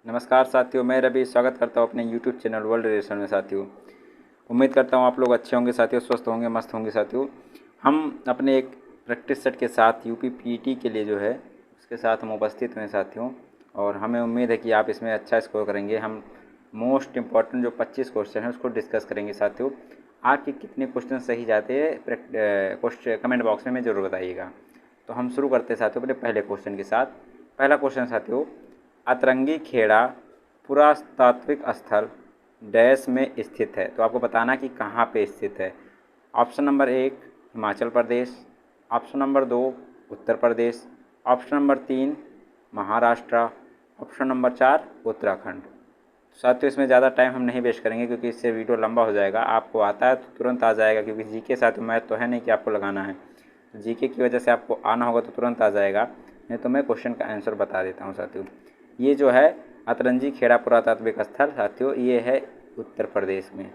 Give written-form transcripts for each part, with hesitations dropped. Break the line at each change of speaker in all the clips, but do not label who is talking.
नमस्कार साथियों, मैं रवि स्वागत करता हूँ अपने YouTube चैनल वर्ल्ड रिलेशन में। साथियों, उम्मीद करता हूँ आप लोग अच्छे होंगे साथियों, स्वस्थ होंगे, मस्त होंगे साथियों। हम अपने एक प्रैक्टिस सेट के साथ यूपी पीटी के लिए जो है उसके साथ हम उपस्थित हुए साथियों, और हमें उम्मीद है कि आप इसमें अच्छा स्कोर करेंगे। हम मोस्ट इम्पॉर्टेंट जो 25 क्वेश्चन है उसको डिस्कस करेंगे साथियों। आपके कितने क्वेश्चन सही जाते हैं कमेंट बॉक्स में ज़रूर बताइएगा। तो हम शुरू करते हैं साथियों अपने पहले क्वेश्चन के साथ। पहला क्वेश्चन साथियों, अतरंगी खेड़ा पुरातात्विक स्थल डैश में स्थित है। तो आपको बताना कि कहाँ पे स्थित है। Option number 1 Himachal Pradesh, option number 2 Uttar Pradesh, option number 3 Maharashtra, option number 4 Uttarakhand. साथियों, इसमें ज़्यादा टाइम हम नहीं वेस्ट करेंगे क्योंकि इससे वीडियो लंबा हो जाएगा। आपको आता है तो तुरंत आ जाएगा, क्योंकि जीके साथियों मैथ तो है नहीं कि आपको लगाना है। जीके की वजह से आपको आना होगा तो तुरंत आ जाएगा, नहीं तो मैं क्वेश्चन का आंसर बता देता हूँ साथियों। ये जो है अतरंगी खेड़ा पुरातात्विक स्थल साथियों, ये है उत्तर प्रदेश में।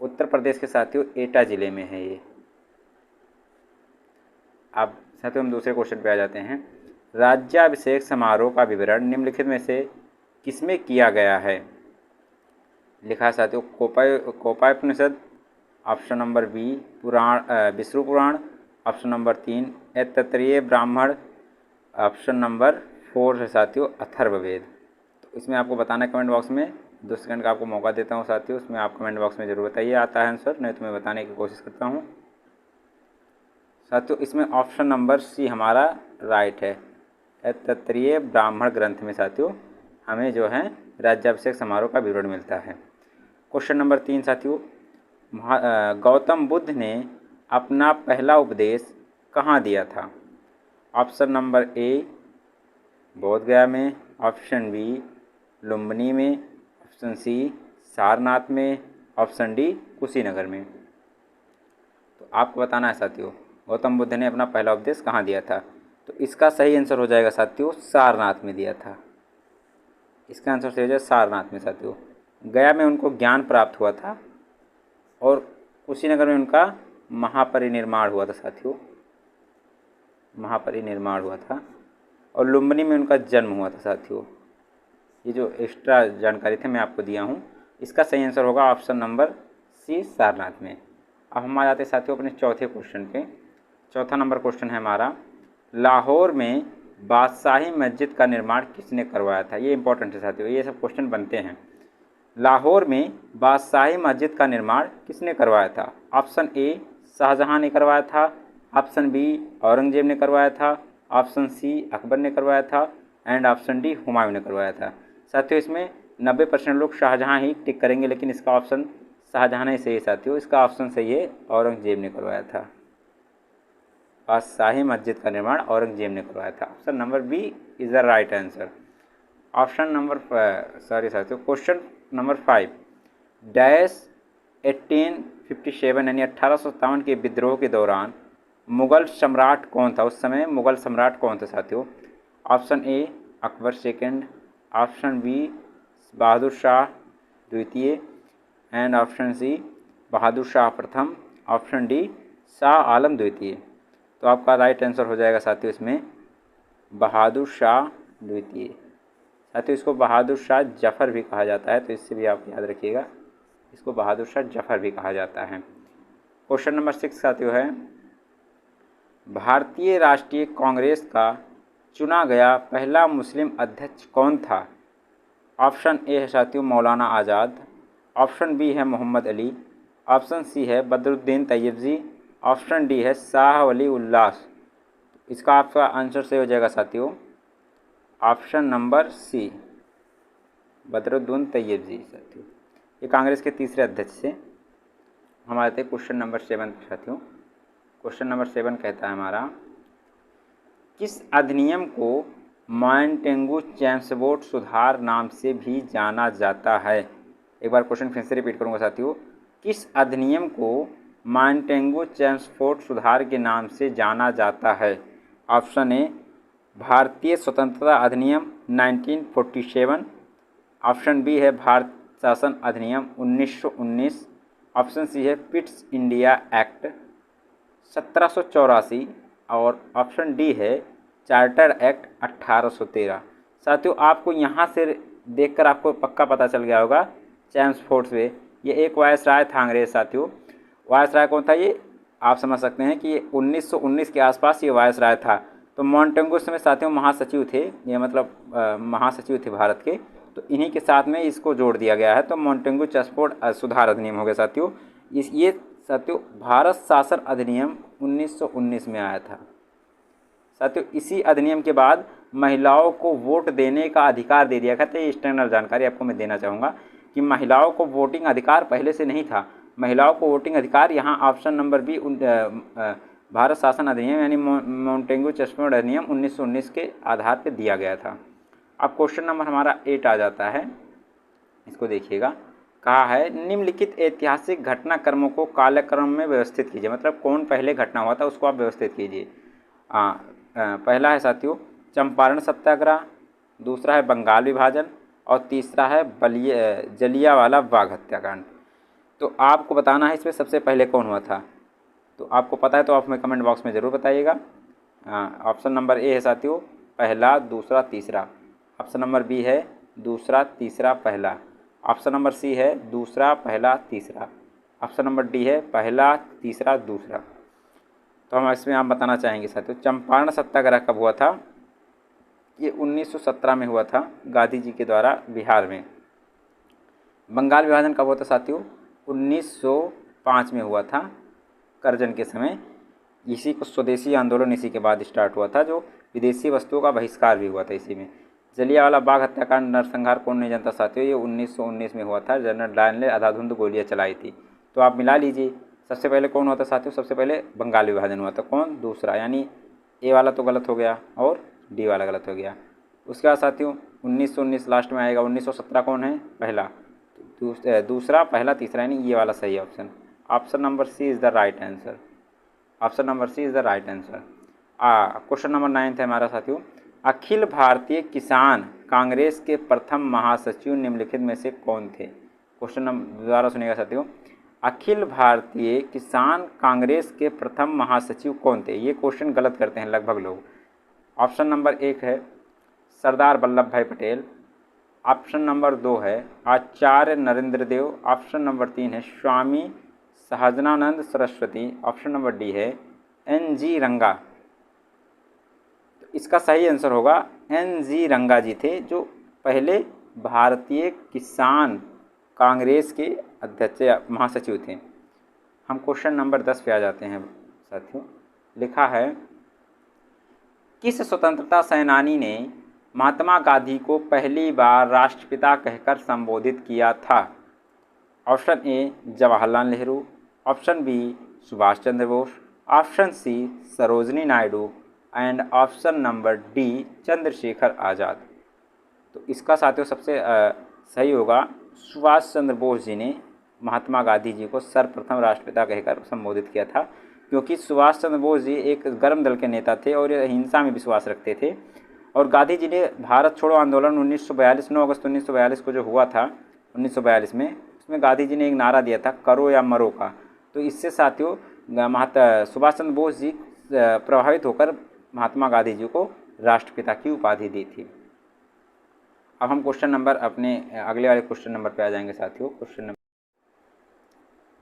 उत्तर प्रदेश के साथियों एटा जिले में है ये। अब साथियों हम दूसरे क्वेश्चन पे आ जाते हैं। राज्याभिषेक समारोह का विवरण निम्नलिखित में से किसमें किया गया है। लिखा है साथियों कोपायपनिषद, ऑप्शन नंबर बी विष्णु पुराण, ऑप्शन नंबर 3 ऐत्रेय ब्राह्मण, ऑप्शन नंबर 4 है साथियों अथर्ववेद। तो इसमें आपको बताना है कमेंट बॉक्स में। 2 सेकंड का आपको मौका देता हूँ साथियों, उसमें आप कमेंट बॉक्स में ज़रूर बताइए आता है आंसर, नहीं तो मैं बताने की कोशिश करता हूँ साथियों। इसमें ऑप्शन नंबर सी हमारा राइट है। ऐत्रेय ब्राह्मण ग्रंथ में साथियों हमें जो है राज्याभिषेक समारोह का विवरण मिलता है। क्वेश्चन नंबर 3 साथियों, गौतम बुद्ध ने अपना पहला उपदेश कहाँ दिया था। ऑप्शन नंबर ए बोध गया में, ऑप्शन बी लुम्बिनी में, ऑप्शन सी सारनाथ में, ऑप्शन डी कुशीनगर में। तो आपको बताना है साथियों गौतम बुद्ध ने अपना पहला उपदेश कहाँ दिया था। तो इसका सही आंसर हो जाएगा साथियों सारनाथ में दिया था। इसका आंसर सही हो जाएगा सारनाथ में साथियों। गया में उनको ज्ञान प्राप्त हुआ था और कुशीनगर में उनका महापरिनिर्वाण हुआ था साथियों, महापरिनिर्वाण हुआ था, और लुम्बिनी में उनका जन्म हुआ था साथियों। ये जो एक्स्ट्रा जानकारी थे मैं आपको दिया हूँ। इसका सही आंसर होगा ऑप्शन नंबर सी सारनाथ में। अब हम आ जाते हैं साथियों अपने चौथे क्वेश्चन पे। चौथा नंबर क्वेश्चन है हमारा, लाहौर में बादशाही मस्जिद का निर्माण किसने करवाया था। ये इंपॉर्टेंट है साथियों, ये सब क्वेश्चन बनते हैं। लाहौर में बादशाही मस्जिद का निर्माण किसने करवाया था। ऑप्शन ए शाहजहां ने करवाया था, ऑप्शन बी औरंगजेब ने करवाया था, ऑप्शन सी अकबर ने करवाया था, एंड ऑप्शन डी हुमायूं ने करवाया था। साथियों इसमें 90% लोग शाहजहां ही टिक करेंगे, लेकिन इसका ऑप्शन शाहजहां नहीं सही है साथियों। इसका ऑप्शन सही है औरंगजेब ने करवाया था। बादशाही मस्जिद का निर्माण औरंगजेब ने करवाया था। Option number B is the right answer. Option number साथियों क्वेश्चन नंबर 5, डैश 1857 यानी 1857 के विद्रोह के दौरान मुगल सम्राट कौन था। उस समय मुगल सम्राट कौन था साथियों। Option A Akbar second, option B Bahadur Shah द्वितीय, and option C Bahadur Shah प्रथम, ऑप्शन डी शाह आलम द्वितीय। तो आपका राइट आंसर हो जाएगा साथियों इसमें बहादुर शाह द्वितीय। साथियों इसको बहादुर शाह जफ़र भी कहा जाता है, तो इससे भी आप याद रखिएगा, इसको बहादुर शाह जफ़र भी कहा जाता है। क्वेश्चन नंबर 6 साथियों है, भारतीय राष्ट्रीय कांग्रेस का चुना गया पहला मुस्लिम अध्यक्ष कौन था। ऑप्शन ए है साथियों मौलाना आज़ाद, ऑप्शन बी है मोहम्मद अली, ऑप्शन सी है बदरुद्दीन तैयबजी, ऑप्शन डी है शाह वली उल्लास। इसका आपका आंसर सही हो जाएगा साथियों option number C Badruddin Tyabji. साथियों ये कांग्रेस के तीसरे अध्यक्ष थे। हम आते हैं क्वेश्चन नंबर 7 साथियों। क्वेश्चन नंबर 7 कहता है हमारा, किस अधिनियम को मॉन्टेगू चेम्सफोर्ड सुधार नाम से भी जाना जाता है। एक बार क्वेश्चन फिर से रिपीट करूंगा साथियों, किस अधिनियम को मॉन्टेगू चेम्सफोर्ड सुधार के नाम से जाना जाता है। ऑप्शन ए भारतीय स्वतंत्रता अधिनियम 1947, ऑप्शन बी है भारत शासन अधिनियम 1919, ऑप्शन सी है पिट्स इंडिया एक्ट 1784, और ऑप्शन डी है चार्टर एक्ट 1813। साथियों आपको यहाँ से देखकर आपको पक्का पता चल गया होगा चैम्सफोर्ड वे, ये एक वायसराय था अंग्रेज। साथियों वायसराय कौन था ये आप समझ सकते हैं कि ये 1919 के आसपास ये वायसराय था। तो मोंटेगू में साथियों महासचिव थे, ये मतलब महासचिव थे भारत के, तो इन्हीं के साथ में इसको जोड़ दिया गया है। तो मोंटेगू चैम्सफोर्ड सुधार अधिनियम हो गया साथियों। ये साथियों भारत शासन अधिनियम 1919 में आया था। साथियों इसी अधिनियम के बाद महिलाओं को वोट देने का अधिकार दे दिया गया था। ये एक्सटर्नल जानकारी आपको मैं देना चाहूँगा कि महिलाओं को वोटिंग अधिकार पहले से नहीं था। महिलाओं को वोटिंग अधिकार यहाँ ऑप्शन नंबर बी भारत शासन अधिनियम यानी मोंटेगू चैम्सफोर्ड अधिनियम 1919 के आधार पर दिया गया था। अब क्वेश्चन नंबर हमारा 8 आ जाता है, इसको देखिएगा। कहा है निम्नलिखित ऐतिहासिक घटनाक्रमों को कालक्रम में व्यवस्थित कीजिए, मतलब कौन पहले घटना हुआ था उसको आप व्यवस्थित कीजिए। पहला है साथियों चंपारण सत्याग्रह, दूसरा है बंगाल विभाजन और तीसरा है जलियांवाला बाग हत्याकांड। तो आपको बताना है इसमें सबसे पहले कौन हुआ था। तो आपको पता है तो आप हमें कमेंट बॉक्स में ज़रूर बताइएगा। ऑप्शन नंबर ए है साथियों पहला दूसरा तीसरा, ऑप्शन नंबर बी है दूसरा तीसरा पहला, ऑप्शन नंबर सी है दूसरा पहला तीसरा, ऑप्शन नंबर डी है पहला तीसरा दूसरा। तो हम इसमें आप बताना चाहेंगे साथियों चंपारण सत्याग्रह कब हुआ था। ये 1917 में हुआ था गांधी जी के द्वारा बिहार में। बंगाल विभाजन कब हुआ था साथियों 1905 में हुआ था करजन के समय। इसी को स्वदेशी आंदोलन इसी के बाद स्टार्ट हुआ था, जो विदेशी वस्तुओं का बहिष्कार भी हुआ था इसी में। जलियांवाला बाग हत्याकांड नरसंहार कौन नहीं जानता साथियों, ये 1919 में हुआ था। जनरल डायर ने अंधाधुंध गोलियां चलाई थी। तो आप मिला लीजिए सबसे पहले कौन हुआ था साथियों, सबसे पहले बंगाल विभाजन हुआ था। कौन दूसरा, यानी ए वाला तो गलत हो गया और डी वाला गलत हो गया। उसके बाद साथियों 1919 लास्ट में आएगा। 1917 कौन है पहला, दूसरा पहला तीसरा, यानी ये वाला सही option. Option number C is the right answer. Option number C is the right answer. Question number 9 है हमारा साथियों अखिल भारतीय किसान कांग्रेस के प्रथम महासचिव निम्नलिखित में से कौन थे। क्वेश्चन नंबर दोबारा सुनिएगा साथियों, अखिल भारतीय किसान कांग्रेस के प्रथम महासचिव कौन थे। ये क्वेश्चन गलत करते हैं लगभग लोग। ऑप्शन नंबर 1 है सरदार वल्लभ भाई पटेल, ऑप्शन नंबर 2 है आचार्य नरेंद्र देव, ऑप्शन नंबर 3 है Swami Sahajanand Saraswati, option number D है NG रंगा। तो इसका सही आंसर होगा NG रंगा जी थे, जो पहले भारतीय किसान कांग्रेस के अध्यक्ष महासचिव थे। हम क्वेश्चन नंबर 10 पे आ जाते हैं साथियों। लिखा है किस स्वतंत्रता सेनानी ने महात्मा गांधी को पहली बार राष्ट्रपिता कहकर संबोधित किया था। Option A Jawaharlal Nehru, option B Subhash Chandra Bose, option C Sarojini Naidu and option number D Chandrashekhar Azad. तो इसका साथियों सबसे सही होगा सुभाष चंद्र बोस जी ने महात्मा गांधी जी को सर्वप्रथम राष्ट्रपिता कहकर संबोधित किया था, क्योंकि सुभाष चंद्र बोस जी एक गर्म दल के नेता थे और अहिंसा में विश्वास रखते थे। और गांधी जी ने भारत छोड़ो आंदोलन 1942 9 अगस्त 1942 को जो हुआ था 1942 में, उसमें गांधी जी ने एक नारा दिया था करो या मरो का। तो इससे साथियों सुभाष चंद्र बोस जी प्रभावित होकर महात्मा गांधी जी को राष्ट्रपिता की उपाधि दी थी। अब हम क्वेश्चन नंबर अपने अगले वाले क्वेश्चन नंबर पे आ जाएंगे साथियों।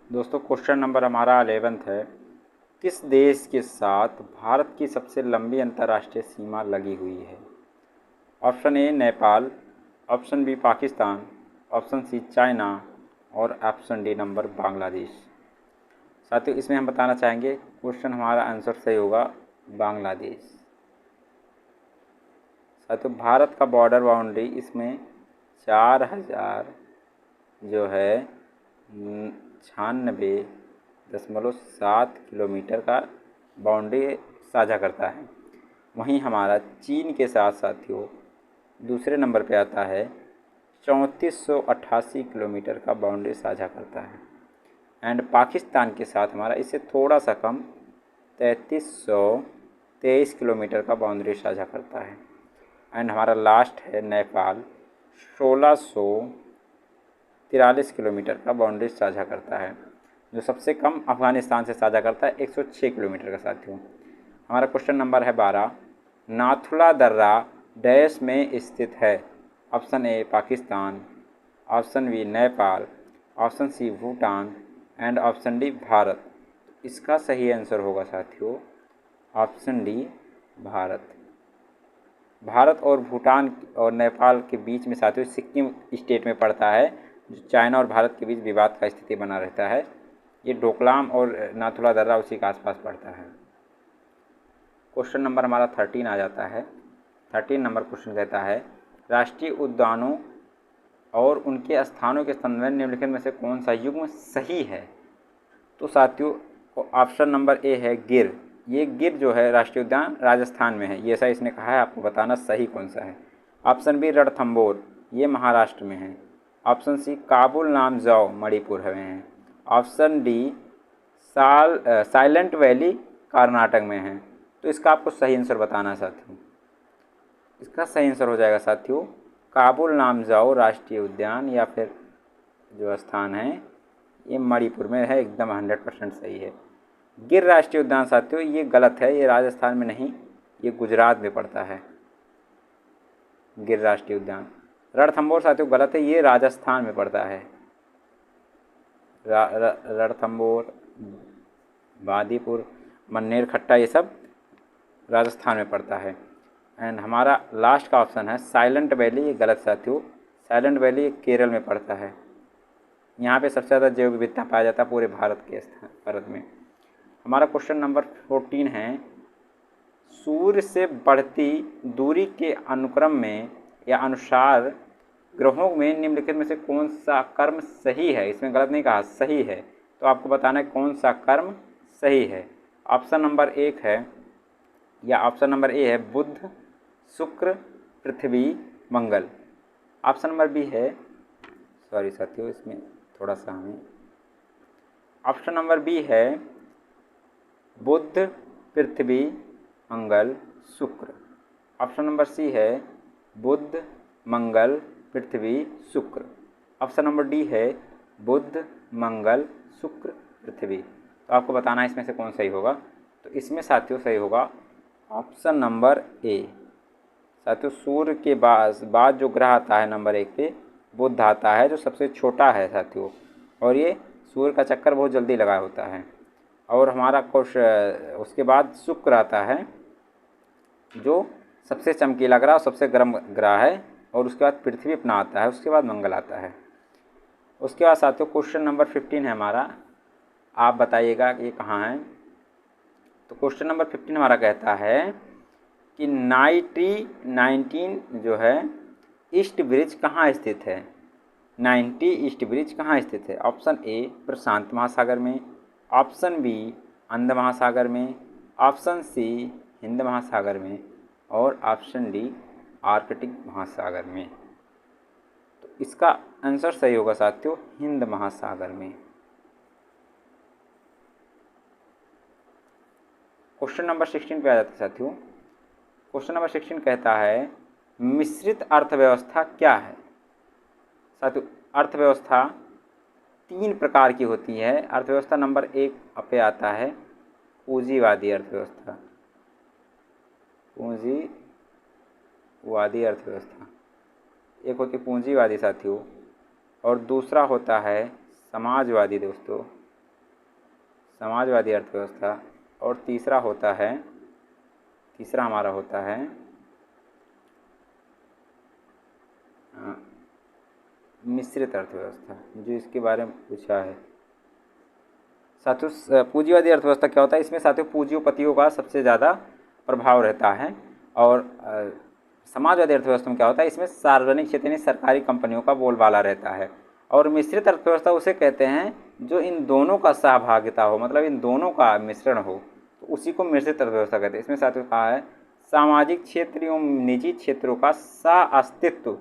क्वेश्चन नंबर हमारा 11 है किस देश के साथ भारत की सबसे लंबी अंतर्राष्ट्रीय सीमा लगी हुई है। Option A Nepal, option B Pakistan, option C China और ऑप्शन डी नंबर बांग्लादेश। साथियों इसमें हम बताना चाहेंगे क्वेश्चन हमारा आंसर सही होगा बांग्लादेश। साथियों भारत का बॉर्डर बाउंड्री इसमें 4000 जो है 96.7 किलोमीटर का बाउंड्री साझा करता है। वहीं हमारा चीन के साथ साथियों दूसरे नंबर पे आता है 3488 किलोमीटर का बाउंड्री साझा करता है। एंड पाकिस्तान के साथ हमारा इससे थोड़ा सा कम 3323 किलोमीटर का बाउंड्री साझा करता है। एंड हमारा लास्ट है नेपाल 1643 किलोमीटर का बाउंड्री साझा करता है। जो सबसे कम अफ़गानिस्तान से साझा करता है 106 किलोमीटर का। साथियों हमारा क्वेश्चन नंबर है 12 नाथुला दर्रा डैश में स्थित है? Option A Pakistan, option B Nepal, option C Bhutan and option D Bharat. इसका सही आंसर होगा साथियों ऑप्शन डी भारत। भारत और भूटान और नेपाल के बीच में साथियों सिक्किम स्टेट में पड़ता है, जो चाइना और भारत के बीच विवाद का स्थिति बना रहता है। ये डोकलाम और नाथुला दर्रा उसी के आसपास पड़ता है। क्वेश्चन नंबर हमारा 13 आ जाता है। 13 नंबर क्वेश्चन कहता है राष्ट्रीय उद्यानों और उनके स्थानों के संदर्भ में निम्नलिखित में से कौन सा युग्म सही है? तो साथियों ऑप्शन नंबर ए है गिर। ये गिर जो है राष्ट्रीय उद्यान राजस्थान में है, ये ऐसा इसने कहा है, आपको बताना सही कौन सा है। ऑप्शन बी रणथंभौर, ये महाराष्ट्र में है। ऑप्शन सी काबुल लामजाओ मणिपुर में है। Option D silent valley Karnataka में है। तो इसका आपको सही आंसर बताना है साथियों। इसका सही आंसर हो जाएगा साथियों काबुल लामजाओ राष्ट्रीय उद्यान, या फिर जो स्थान है ये मणिपुर में है। एकदम 100% सही है। गिर राष्ट्रीय उद्यान साथियों ये गलत है, ये राजस्थान में नहीं, ये गुजरात में पड़ता है गिर राष्ट्रीय उद्यान। रणथंभौर साथियों गलत है, ये राजस्थान में पड़ता है। रणथंभौर, बादीपुर, मन्नेर खट्टा ये सब राजस्थान में पड़ता है। एंड हमारा लास्ट का ऑप्शन है साइलेंट वैली, ये गलत साथियों। साइलेंट वैली केरल में पड़ता है। यहाँ पे सबसे ज़्यादा जैव विविधता पाया जाता है पूरे भारत में। हमारा क्वेश्चन नंबर 14 है सूर्य से बढ़ती दूरी के अनुक्रम में या अनुसार ग्रहों में निम्नलिखित में से कौन सा कर्म सही है? इसमें गलत नहीं कहा, सही है। तो आपको बताना है कौन सा कर्म सही है। ऑप्शन नंबर 1 है या ऑप्शन नंबर ए है बुध, शुक्र, पृथ्वी, मंगल। ऑप्शन नंबर बी है, सॉरी साथियों इसमें थोड़ा सा हमें, ऑप्शन नंबर बी है बुध, पृथ्वी, मंगल, शुक्र। ऑप्शन नंबर सी है बुध, मंगल, पृथ्वी, शुक्र। ऑप्शन नंबर डी है बुध, मंगल, शुक्र, पृथ्वी। तो आपको बताना है इसमें से कौन सही होगा। तो इसमें साथियों सही होगा ऑप्शन नंबर ए। साथियों सूर्य के बाद जो ग्रह आता है नंबर 1 पे बुध आता है, जो सबसे छोटा है साथियों, और ये सूर्य का चक्कर बहुत जल्दी लगा होता है। और हमारा उसके बाद शुक्र आता है जो सबसे चमकीला ग्रह, सबसे गर्म ग्रह है, और उसके बाद पृथ्वी अपना आता है, उसके बाद मंगल आता है। उसके बाद साथियों क्वेश्चन नंबर 15 है हमारा, आप बताइएगा कि ये कहाँ है। तो क्वेश्चन नंबर 15 हमारा कहता है कि 19 जो है ईस्ट ब्रिज कहाँ स्थित है? 90 ईस्ट ब्रिज कहाँ स्थित है? ऑप्शन ए प्रशांत महासागर में, ऑप्शन बी अंध महासागर में, ऑप्शन सी हिंद महासागर में, और ऑप्शन डी आर्कटिक महासागर में। तो इसका आंसर सही होगा साथियों हिंद महासागर में। क्वेश्चन नंबर 16 पे आ जाते हैं साथियों। क्वेश्चन नंबर 16 कहता है मिश्रित अर्थव्यवस्था क्या है? साथियों अर्थव्यवस्था 3 प्रकार की होती है। अर्थव्यवस्था नंबर 1 पे आता है पूंजीवादी अर्थव्यवस्था, पूंजीवादी अर्थव्यवस्था एक होती है पूंजीवादी साथियों, और दूसरा होता है समाजवादी दोस्तों, समाजवादी अर्थव्यवस्था, और तीसरा हमारा होता है मिश्रित अर्थव्यवस्था, जो इसके बारे में पूछा है साथियों। पूंजीवादी अर्थव्यवस्था क्या होता है? इसमें साथियों पूंजीपतियों का सबसे ज़्यादा प्रभाव रहता है। और समाजवादी अर्थव्यवस्था में क्या होता है? इसमें सार्वजनिक क्षेत्र यानी सरकारी कंपनियों का बोलबाला रहता है। और मिश्रित अर्थव्यवस्था उसे कहते हैं जो इन दोनों का सहभागिता हो, मतलब इन दोनों का मिश्रण हो, तो उसी को मिश्रित अर्थव्यवस्था कहते हैं। इसमें साथियों कहा है सामाजिक क्षेत्र एवं निजी क्षेत्रों का सह-अस्तित्व।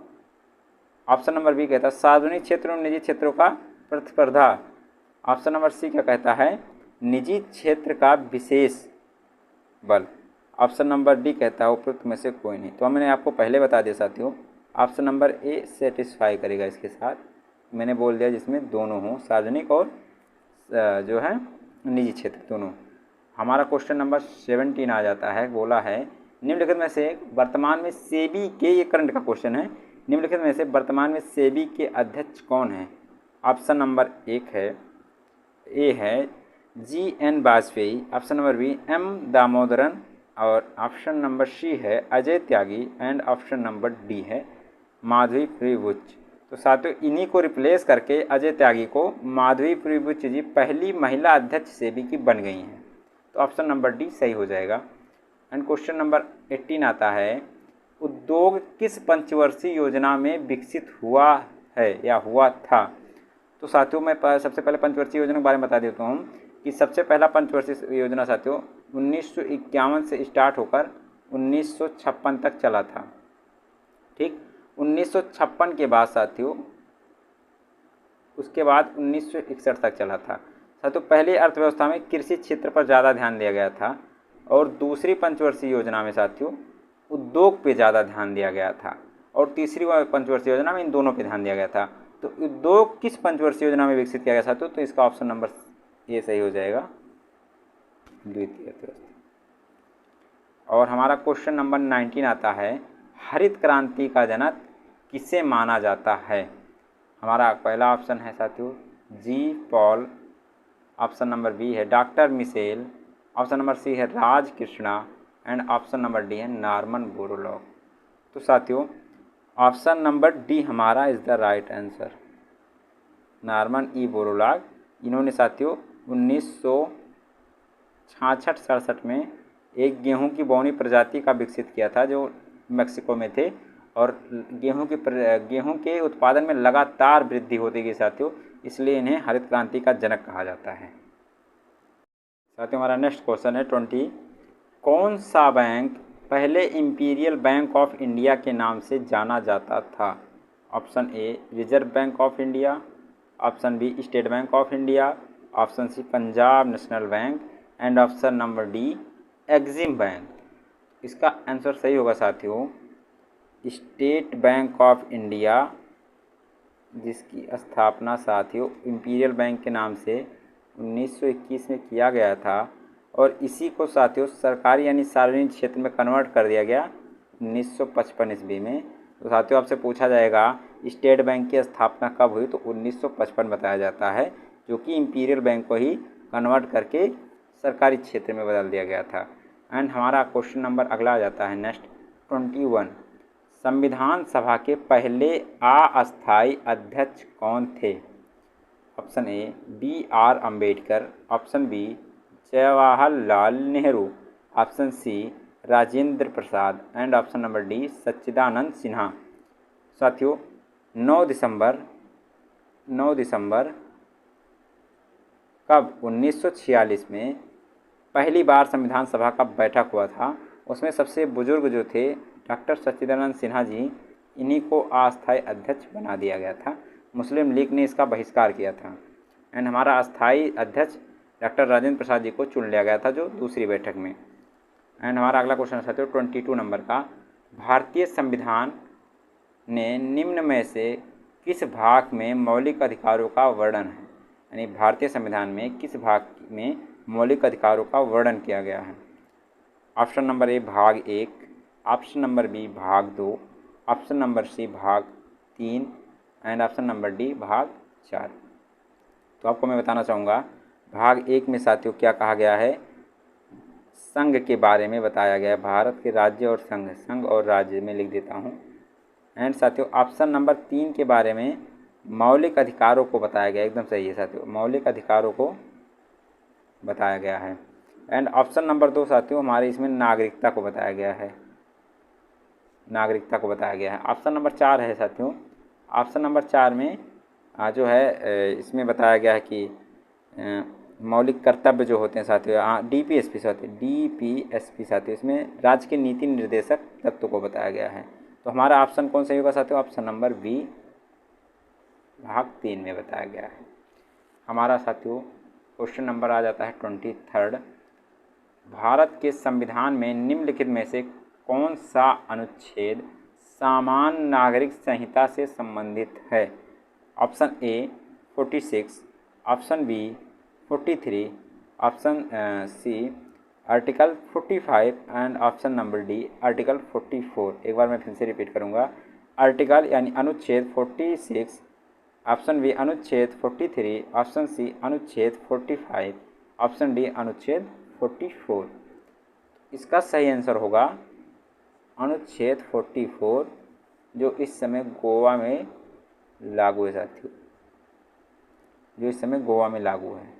ऑप्शन नंबर बी कहता है सार्वजनिक क्षेत्र और निजी क्षेत्रों का प्रतिस्पर्धा। ऑप्शन नंबर सी क्या कहता है निजी क्षेत्र का विशेष बल। ऑप्शन नंबर डी कहता है उपयुक्त में से कोई नहीं। तो मैंने आपको पहले बता दिया साथियों ऑप्शन नंबर ए सेटिस्फाई करेगा इसके साथ। मैंने बोल दिया जिसमें दोनों हों, सार्वजनिक और निजी क्षेत्र दोनों। हमारा क्वेश्चन नंबर 17 आ जाता है, बोला है निम्नलिखित में से वर्तमान में सेबी के, ये करंट का क्वेश्चन है, निम्नलिखित में से वर्तमान में सेबी के अध्यक्ष कौन है? ऑप्शन नंबर ए है GN Vajpayee, option number B M Damodaran, और ऑप्शन नंबर सी है Ajay Tyagi, and option number D है माधवी प्रियवुच। तो साथियों इन्हीं को रिप्लेस करके अजय त्यागी को माधवी प्रियवुच जी पहली महिला अध्यक्ष सेबी की बन गई हैं। तो ऑप्शन नंबर डी सही हो जाएगा। एंड क्वेश्चन नंबर 18 आता है, उद्योग किस पंचवर्षीय योजना में विकसित हुआ है या हुआ था? तो साथियों मैं सबसे पहले पंचवर्षीय योजना के बारे में बता देता हूँ कि सबसे पहला पंचवर्षीय योजना साथियों 1951 से स्टार्ट होकर 1956 तक चला था। ठीक, 1956 के बाद साथियों उसके बाद 1961 तक चला था। साथियों पहली अर्थव्यवस्था में कृषि क्षेत्र पर ज़्यादा ध्यान दिया गया था, और दूसरी पंचवर्षीय योजना में साथियों उद्योग पे ज़्यादा ध्यान दिया गया था, और तीसरी पंचवर्षीय योजना में इन दोनों पे ध्यान दिया गया था। तो उद्योग किस पंचवर्षीय योजना में विकसित किया गया साथियों? तो इसका ऑप्शन नंबर ए सही हो जाएगा, द्वितीय अर्थव्यवस्था। और हमारा क्वेश्चन नंबर 19 आता है, हरित क्रांति का जनक किसे माना जाता है? हमारा पहला ऑप्शन है साथियों G Paul, option number B है doctor Mitchell, option number C है Raj Krishna, and option number D है नॉर्मन बोरलॉग। तो साथियों ऑप्शन नंबर डी हमारा is the right answer, Norman E Borlaug. इन्होंने साथियों 1966-67 में एक गेहूं की बौनी प्रजाति का विकसित किया था जो मेक्सिको में थे, और गेहूं के उत्पादन में लगातार वृद्धि होती गई साथियों, इसलिए इन्हें हरित क्रांति का जनक कहा जाता है। साथियों हमारा नेक्स्ट क्वेश्चन है 20, कौन सा बैंक पहले इंपीरियल बैंक ऑफ इंडिया के नाम से जाना जाता था? Option A Reserve Bank of India, option B State Bank of India, option C Punjab National Bank, and option number D Exim Bank. इसका आंसर सही होगा साथियों स्टेट बैंक ऑफ इंडिया, जिसकी स्थापना साथियों इंपीरियल बैंक के नाम से 1921 में किया गया था, और इसी को साथियों सरकारी यानी सार्वजनिक क्षेत्र में कन्वर्ट कर दिया गया 1955 ईस्वी में। तो साथियों आपसे पूछा जाएगा स्टेट बैंक की स्थापना कब हुई, तो 1955 बताया जाता है, जो कि इंपीरियल बैंक को ही कन्वर्ट करके सरकारी क्षेत्र में बदल दिया गया था। एंड हमारा क्वेश्चन नंबर अगला आ जाता है नेक्स्ट 21, संविधान सभा के पहले अस्थायी अध्यक्ष कौन थे? Option A BR Ambedkar, option B Jawaharlal Nehru, option C Rajendra Prasad, and option number D Sachchidanand Sinha. साथियों 9 दिसंबर कब 1946 में पहली बार संविधान सभा का बैठक हुआ था, उसमें सबसे बुजुर्ग जो थे डॉक्टर सच्चिदानंद सिन्हा जी, इन्हीं को अस्थायी अध्यक्ष बना दिया गया था। मुस्लिम लीग ने इसका बहिष्कार किया था। एंड हमारा अस्थायी अध्यक्ष डॉक्टर राजेंद्र प्रसाद जी को चुन लिया गया था जो दूसरी बैठक में। एंड हमारा अगला क्वेश्चन साथियों 22 नंबर का, भारतीय संविधान ने निम्न में से किस भाग में मौलिक अधिकारों का वर्णन है? यानी भारतीय संविधान में किस भाग में मौलिक अधिकारों का वर्णन किया गया है? ऑप्शन नंबर ए भाग 1, ऑप्शन नंबर बी भाग 2, ऑप्शन नंबर सी भाग 3, एंड ऑप्शन नंबर डी भाग 4। तो आपको मैं बताना चाहूँगा भाग 1 में साथियों क्या कहा गया है, संघ के बारे में बताया गया है, भारत के राज्य और संघ और राज्य में लिख देता हूँ। एंड साथियों ऑप्शन नंबर 3 के बारे में मौलिक अधिकारों को बताया गया, एकदम सही है साथियों, मौलिक अधिकारों को बताया गया है। एंड ऑप्शन नंबर 2 साथियों हमारे इसमें नागरिकता को बताया गया है, नागरिकता को बताया गया है। ऑप्शन नंबर 4 है साथियों, ऑप्शन नंबर 4 में जो है इसमें बताया गया है कि मौलिक कर्तव्य जो होते हैं साथियों, DPSP साथियों, इसमें राज्य के नीति निर्देशक तत्व को बताया गया है। तो हमारा ऑप्शन कौन सही होगा साथियों? ऑप्शन नंबर बी भाग 3 में बताया गया है। हमारा साथियों क्वेश्चन नंबर आ जाता है 23, भारत के संविधान में निम्नलिखित में से कौन सा अनुच्छेद सामान्य नागरिक संहिता से संबंधित है? Option A 46, option B 43, option C article 45 and option number D article 44। एक बार मैं फिर से रिपीट करूँगा, आर्टिकल यानी अनुच्छेद 46, ऑप्शन बी अनुच्छेद 43, ऑप्शन सी अनुच्छेद 45, ऑप्शन डी अनुच्छेद 44। इसका सही आंसर होगा अनुच्छेद 44, जो इस समय गोवा में लागू है साथियों, जो इस समय गोवा में लागू है।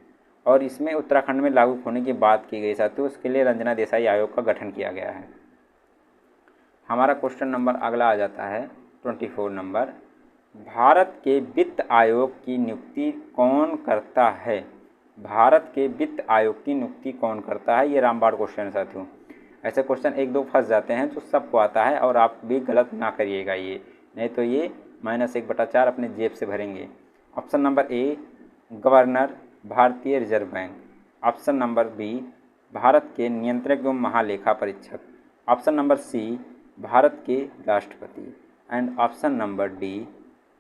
और इसमें उत्तराखंड में लागू होने की बात की गई साथियों, उसके लिए रंजना देसाई आयोग का गठन किया गया है। हमारा क्वेश्चन नंबर अगला आ जाता है 24 नंबर, भारत के वित्त आयोग की नियुक्ति कौन करता है? भारत के वित्त आयोग की नियुक्ति कौन करता है? ये रामबाड़ क्वेश्चन है साथियों। ऐसे क्वेश्चन एक दो फंस जाते हैं जो सबको आता है, और आप भी गलत ना करिएगा, ये नहीं तो ये -1/4 अपने जेब से भरेंगे। ऑप्शन नंबर ए गवर्नर भारतीय reserve bank, option number B Bharat के नियंत्रक एवं महालेखा परीक्षक, ऑप्शन नंबर सी भारत के राष्ट्रपति, एंड ऑप्शन नंबर डी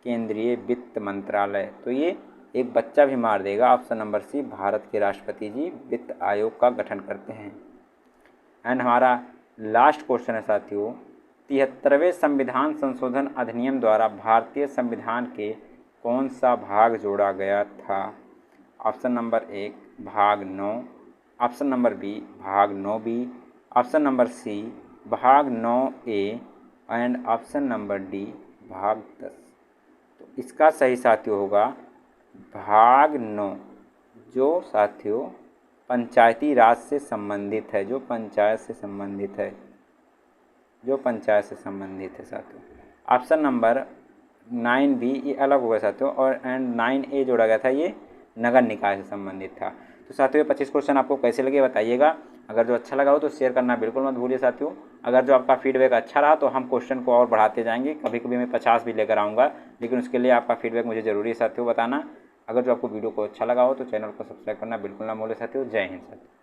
केंद्रीय वित्त मंत्रालय। तो ये एक बच्चा भी मार देगा, ऑप्शन नंबर सी भारत के राष्ट्रपति जी वित्त आयोग का गठन करते हैं। एंड हमारा लास्ट क्वेश्चन है साथियों, 73वें संविधान संशोधन अधिनियम द्वारा भारतीय संविधान के कौन सा भाग जोड़ा गया था? ऑप्शन नंबर 1 भाग 9, ऑप्शन नंबर बी भाग 9B, ऑप्शन नंबर सी भाग 9A, and option number D भाग 10। तो इसका सही साथियों होगा भाग 9, जो साथियों पंचायती राज से संबंधित है, जो पंचायत से संबंधित है, जो पंचायत से संबंधित है साथियों। ऑप्शन नंबर 9B ये अलग होगा साथियों, और एंड 9A जोड़ा गया था, ये नगर निकाय से संबंधित था। तो साथियों 25 क्वेश्चन आपको कैसे लगे बताइएगा। अगर जो अच्छा लगा हो तो शेयर करना बिल्कुल मत भूलिए साथियों। अगर जो आपका फीडबैक अच्छा रहा तो हम क्वेश्चन को और बढ़ाते जाएंगे, कभी कभी मैं 50 भी लेकर आऊँगा, लेकिन उसके लिए आपका फीडबैक मुझे ज़रूरी है साथियों बताना। अगर जो आपको वीडियो को अच्छा लगा हो तो चैनल को सब्सक्राइब करना बिल्कुल ना भूलें साथियों। जय हिंद साथियों।